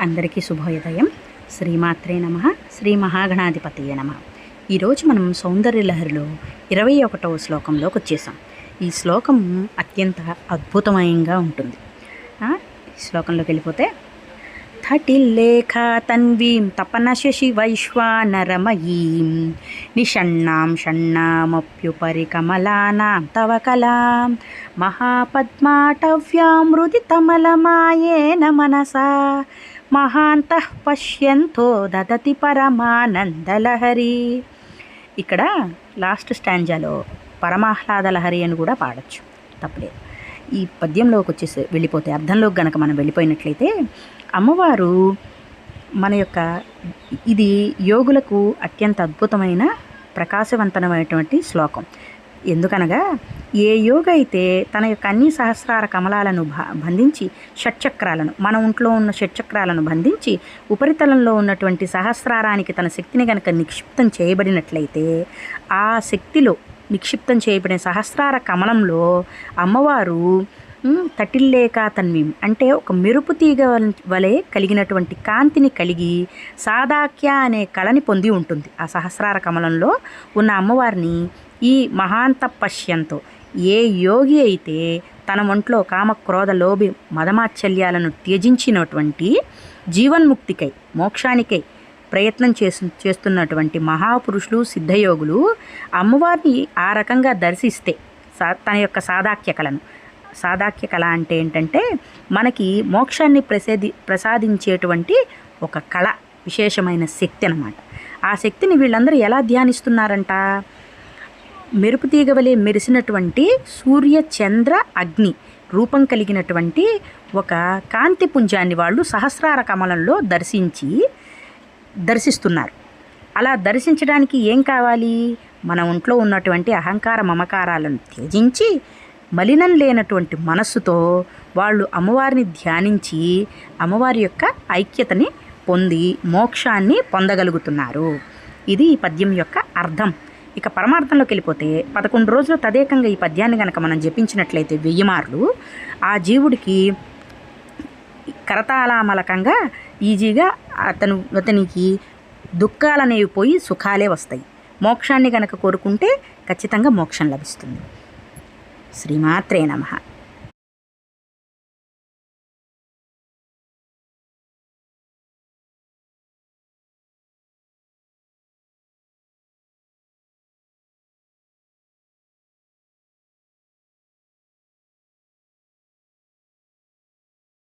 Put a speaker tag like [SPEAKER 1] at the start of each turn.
[SPEAKER 1] అందరికీ శుభోదయం. శ్రీమాత్రే నమః. శ్రీ మహాగణాధిపతయే నమః. ఈరోజు మనం సౌందర్యలహరిలో 21వ శ్లోకంలోకి వచ్చేసాం. ఈ శ్లోకం అత్యంత అద్భుతమయంగా ఉంటుంది. ఈ శ్లోకంలోకి వెళ్ళిపోతే, థటిల్లేఖా తన్వీం తపన శశి వైశ్వానరమయీం నిషణ్ణాం షణ్ణామప్యుపరి కమలానాం తవ కలాం మహాపద్మాటవ్యామృదితమలమాయేన మనసా మహాంతః పశ్యంతో దదతి పరమానందలహరి. ఇక్కడ లాస్ట్ స్టాంజాలో పరమాహ్లాదలహరి అని కూడా పాడచ్చు, తప్పలేదు. ఈ పద్యంలోకి వచ్చేసి వెళ్ళిపోతే, అర్థంలోకి గనక మనం వెళ్ళిపోయినట్లయితే, అమ్మవారు మన యొక్క ఇది యోగులకు అత్యంత అద్భుతమైన ప్రకాశవంతమైనటువంటి శ్లోకం. ఎందుకనగా, ఏ యోగ అయితే తన యొక్క అన్ని సహస్రార కమలాలను బంధించి షట్చక్రాలను, మన ఒంట్లో ఉన్న షట్చక్రాలను బంధించి ఉపరితలంలో ఉన్నటువంటి సహస్రారానికి తన శక్తిని కనుక నిక్షిప్తం చేయబడినట్లయితే, ఆ శక్తిలో నిక్షిప్తం చేయబడిన సహస్రార కమలంలో అమ్మవారు తటిల్లేఖా తన్వీం అంటే ఒక మెరుపు తీగ వలె కలిగినటువంటి కాంతిని కలిగి సాదాఖ్య అనే కళని పొంది ఉంటుంది. ఆ సహస్రార కమలంలో ఉన్న అమ్మవారిని ఈ మహాంత పశ్యంతో, ఏ యోగి అయితే తన ఒంట్లో కామక్రోధ లోభి మదమాత్సల్యాలను త్యజించినటువంటి జీవన్ముక్తికై, మోక్షానికై ప్రయత్నం చేస్తున్నటువంటి మహాపురుషులు, సిద్ధయోగులు అమ్మవారిని ఆ రకంగా దర్శిస్తే తన యొక్క సాదాఖ్య కళ అంటే ఏంటంటే, మనకి మోక్షాన్ని ప్రసాదించేటువంటి ఒక కళ, విశేషమైన శక్తి అన్నమాట. ఆ శక్తిని వీళ్ళందరూ ఎలా ధ్యానిస్తున్నారంట, మెరుపు తీగ వలె మెరిసినటువంటి సూర్య చంద్ర అగ్ని రూపం కలిగినటువంటి ఒక కాంతి పుంజాన్ని వాళ్ళు సహస్రార కమలంలో దర్శిస్తున్నారు. అలా దర్శించడానికి ఏం కావాలి? మన ఒంట్లో ఉన్నటువంటి అహంకార మమకారాలను త్యజించి మలినం లేనటువంటి మనస్సుతో వాళ్ళు అమ్మవారిని ధ్యానించి అమ్మవారి యొక్క ఐక్యతని పొంది మోక్షాన్ని పొందగలుగుతున్నారు. ఇది ఈ పద్యం యొక్క అర్థం. ఇక పరమార్థంలోకి వెళ్ళిపోతే, 11 రోజులు తదేకంగా ఈ పద్యాన్ని కనుక మనం జపించినట్లయితే 1000 మార్లు ఆ జీవుడికి కరతాళామలకంగా ఈజీగా అతనికి దుఃఖాలనేవి పోయి సుఖాలే వస్తాయి. మోక్షాన్ని కనుక కోరుకుంటే ఖచ్చితంగా మోక్షం లభిస్తుంది. శ్రీమాత్రే నమః.